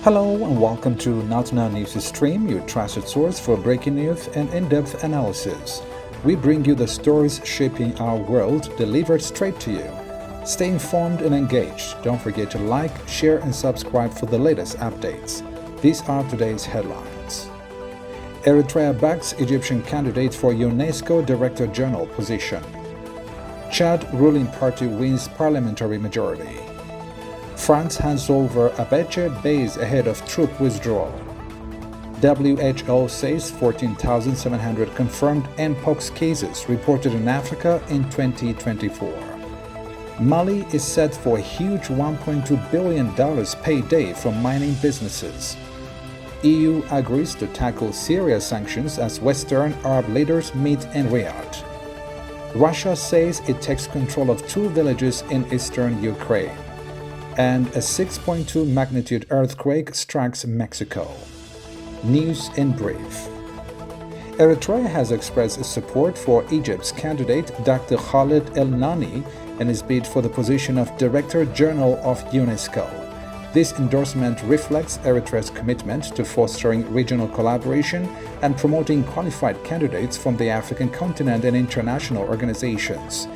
Hello and welcome to Not Now News Stream, your trusted source for breaking news and in-depth analysis. We bring you the stories shaping our world delivered straight to you. Stay informed and engaged. Don't forget to like, share and subscribe for the latest updates. These are today's headlines. Eritrea backs Egyptian candidate for UNESCO Director General position. Chad ruling party wins parliamentary majority. France hands over Abeche base ahead of troop withdrawal. WHO says 14,700 confirmed Mpox cases reported in Africa in 2024. Mali is set for a huge $1.2 billion payday from mining businesses. EU agrees to tackle Syria sanctions as Western Arab leaders meet in Riyadh. Russia says it takes control of 2 villages in eastern Ukraine. And a 6.2 magnitude earthquake strikes Mexico. News in brief. Eritrea has expressed support for Egypt's candidate Dr. Khaled El Nani in his bid for the position of Director General of UNESCO. This endorsement reflects Eritrea's commitment to fostering regional collaboration and promoting qualified candidates from the African continent and international organizations.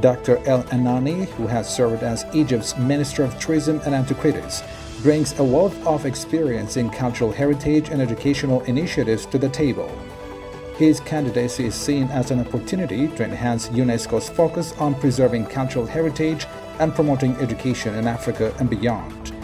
Dr. El Anani, who has served as Egypt's Minister of Tourism and Antiquities, brings a wealth of experience in cultural heritage and educational initiatives to the table. His candidacy is seen as an opportunity to enhance UNESCO's focus on preserving cultural heritage and promoting education in Africa and beyond.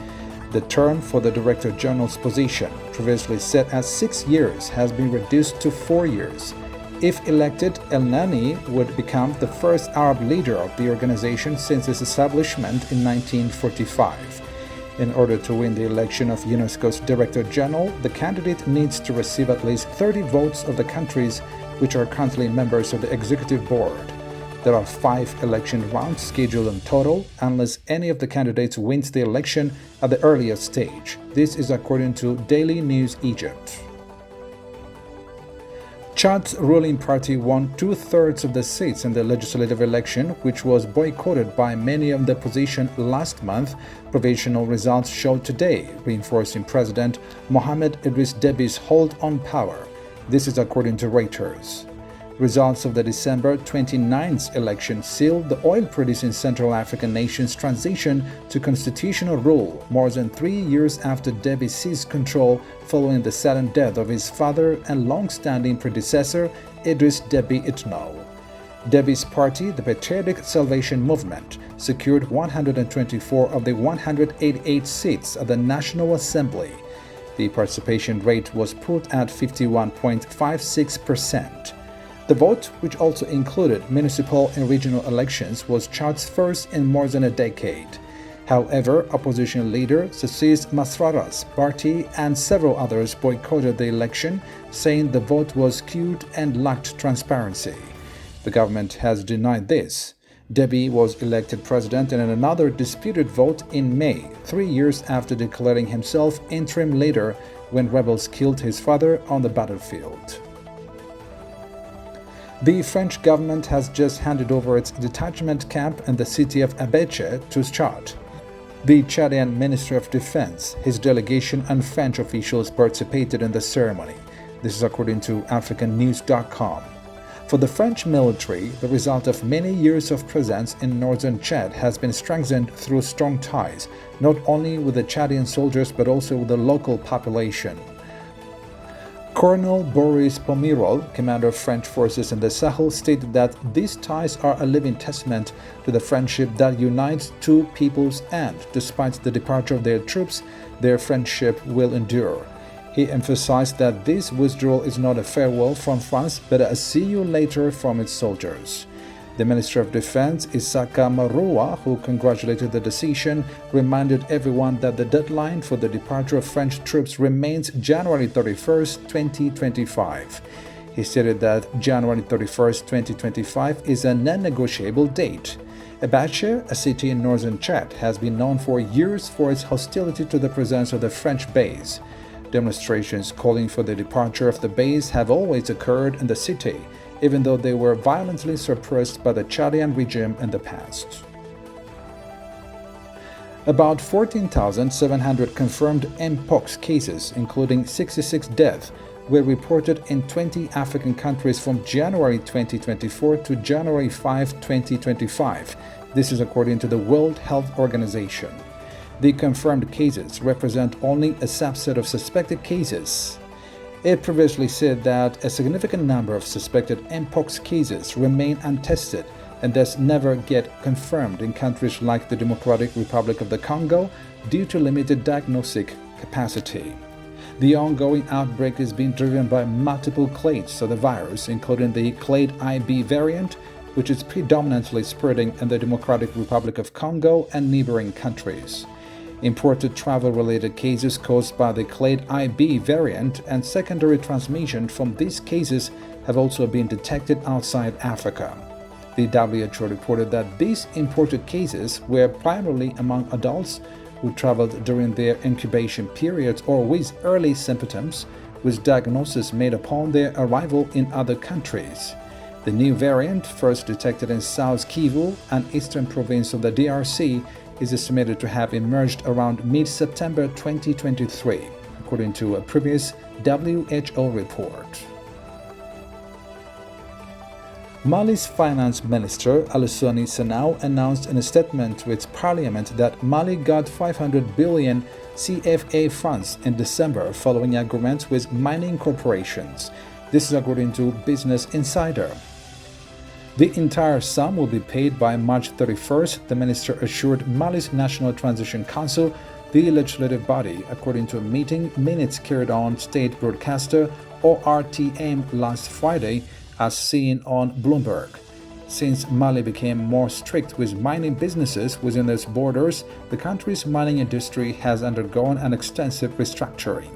The term for the Director General's position, previously set as 6 years, has been reduced to 4 years. If elected, El Nani would become the first Arab leader of the organization since its establishment in 1945. In order to win the election of UNESCO's Director General, the candidate needs to receive at least 30 votes of the countries which are currently members of the executive board. There are 5 election rounds scheduled in total, unless any of the candidates wins the election at the earliest stage. This is according to Daily News Egypt. Chad's ruling party won 2/3 of the seats in the legislative election, which was boycotted by many of the opposition last month. Provisional results showed today, reinforcing President Mohamed Idris Debby's hold on power. This is according to Reuters. Results of the December 29th election sealed the oil-producing Central African nation's transition to constitutional rule more than 3 years after Deby seized control following the sudden death of his father and long-standing predecessor, Idris Deby Itno. Deby's party, the Patriotic Salvation Movement, secured 124 of the 188 seats at the National Assembly. The participation rate was put at 51.56%. The vote, which also included municipal and regional elections, was Chad's first in more than a decade. However, opposition leader Sassis Masrara's party and several others boycotted the election, saying the vote was skewed and lacked transparency. The government has denied this. Deby was elected president in another disputed vote in May, 3 years after declaring himself interim leader when rebels killed his father on the battlefield. The French government has just handed over its detachment camp in the city of Abeche to Chad. The Chadian Ministry of Defense, his delegation and French officials participated in the ceremony. This is according to AfricanNews.com. For the French military, the result of many years of presence in northern Chad has been strengthened through strong ties, not only with the Chadian soldiers but also with the local population. Colonel Boris Pomirol, commander of French forces in the Sahel, stated that these ties are a living testament to the friendship that unites two peoples and, despite the departure of their troops, their friendship will endure. He emphasized that this withdrawal is not a farewell from France but a see you later from its soldiers. The Minister of Defense, Isaka Maroua, who congratulated the decision, reminded everyone that the deadline for the departure of French troops remains January 31st, 2025. He stated that January 31st, 2025 is a non-negotiable date. Abache, a city in northern Chad, has been known for years for its hostility to the presence of the French base. Demonstrations calling for the departure of the base have always occurred in the city, even though they were violently suppressed by the Chadian regime in the past. About 14,700 confirmed mpox cases, including 66 deaths, were reported in 20 African countries from January 2024 to January 5, 2025. This is according to the World Health Organization. The confirmed cases represent only a subset of suspected cases. It previously said that a significant number of suspected mpox cases remain untested and thus never get confirmed in countries like the Democratic Republic of the Congo due to limited diagnostic capacity. The ongoing outbreak is being driven by multiple clades of the virus, including the clade IB variant, which is predominantly spreading in the Democratic Republic of Congo and neighboring countries. Imported travel-related cases caused by the clade IB variant and secondary transmission from these cases have also been detected outside Africa. The WHO reported that these imported cases were primarily among adults who traveled during their incubation periods or with early symptoms, with diagnosis made upon their arrival in other countries. The new variant, first detected in South Kivu, an eastern province of the DRC, is estimated to have emerged around mid-September 2023, according to a previous WHO report. Mali's Finance Minister Aloussouni Sanau announced in a statement to its parliament that Mali got 500 billion CFA funds in December following agreements with mining corporations. This is according to Business Insider. The entire sum will be paid by March 31st, the minister assured Mali's National Transition Council, the legislative body, according to a meeting minutes carried on state broadcaster ORTM last Friday, as seen on Bloomberg. Since Mali became more strict with mining businesses within its borders, the country's mining industry has undergone an extensive restructuring.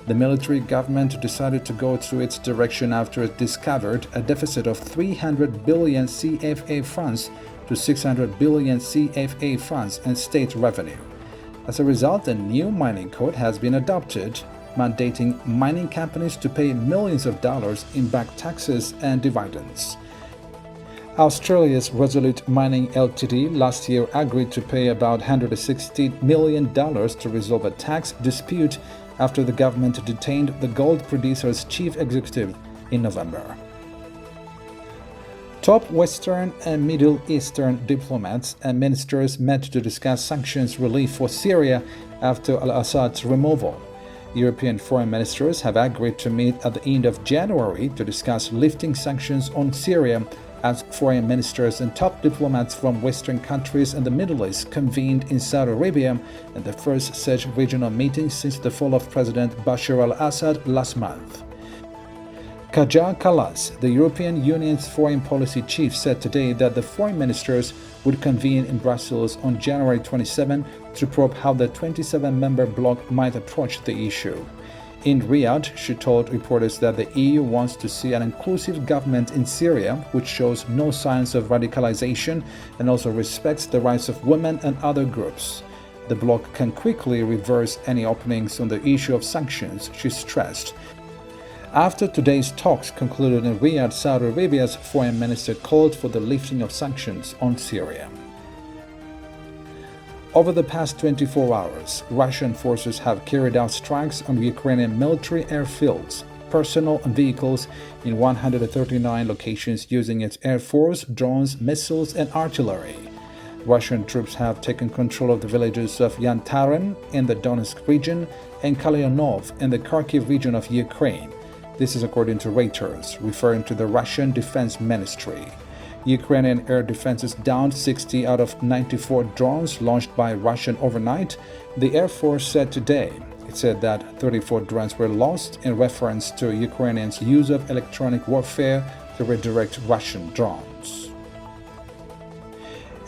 The military government decided to go through its direction after it discovered a deficit of 300 billion CFA funds to 600 billion CFA funds in state revenue. As a result, a new mining code has been adopted, mandating mining companies to pay millions of dollars in back taxes and dividends. Australia's Resolute Mining Ltd last year agreed to pay about $160 million to resolve a tax dispute after the government detained the gold producer's chief executive in November. Top Western and Middle Eastern diplomats and ministers met to discuss sanctions relief for Syria after al-Assad's removal. European foreign ministers have agreed to meet at the end of January to discuss lifting sanctions on Syria as foreign ministers and top diplomats from Western countries and the Middle East convened in Saudi Arabia in the first such regional meeting since the fall of President Bashar al-Assad last month. Kaja Kallas, the European Union's foreign policy chief, said today that the foreign ministers would convene in Brussels on January 27 to probe how the 27-member bloc might approach the issue. In Riyadh, she told reporters that the EU wants to see an inclusive government in Syria which shows no signs of radicalization and also respects the rights of women and other groups. The bloc can quickly reverse any openings on the issue of sanctions, she stressed. After today's talks concluded in Riyadh, Saudi Arabia's foreign minister called for the lifting of sanctions on Syria. Over the past 24 hours, Russian forces have carried out strikes on Ukrainian military airfields, personnel and vehicles in 139 locations using its air force, drones, missiles and artillery. Russian troops have taken control of the villages of Yantaran in the Donetsk region and Kalyonov in the Kharkiv region of Ukraine. This is according to Reuters, referring to the Russian Defense Ministry. Ukrainian air defenses downed 60 out of 94 drones launched by Russia overnight, the Air Force said today. It said that 34 drones were lost in reference to Ukrainians' use of electronic warfare to redirect Russian drones.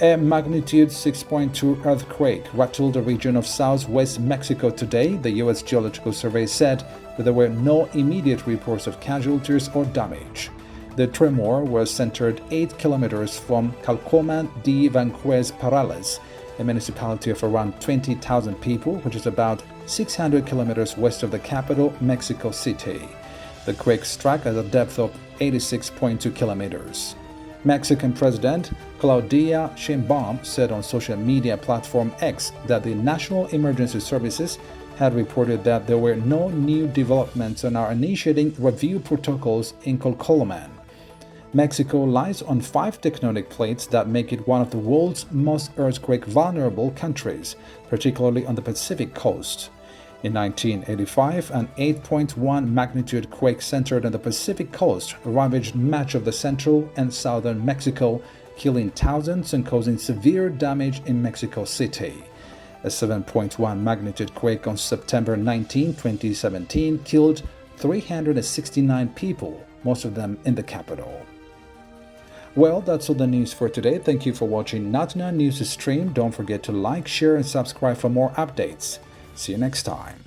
A magnitude 6.2 earthquake rattled the region of southwest Mexico today, the U.S. Geological Survey said, but there were no immediate reports of casualties or damage. The tremor was centered 8 kilometers from Calcoman de Vanquez Parales, a municipality of around 20,000 people, which is about 600 kilometers west of the capital, Mexico City. The quake struck at a depth of 86.2 kilometers. Mexican President Claudia Sheinbaum said on social media platform X that the National Emergency Services had reported that there were no new developments and are initiating review protocols in Colcoloman. Mexico lies on 5 tectonic plates that make it one of the world's most earthquake-vulnerable countries, particularly on the Pacific coast. In 1985, an 8.1 magnitude quake centered on the Pacific coast ravaged much of the central and southern Mexico, killing thousands and causing severe damage in Mexico City. A 7.1 magnitude quake on September 19, 2017 killed 369 people, most of them in the capital. Well, that's all the news for today. Thank you for watching Natuna News Stream. Don't forget to like, share, and subscribe for more updates. See you next time.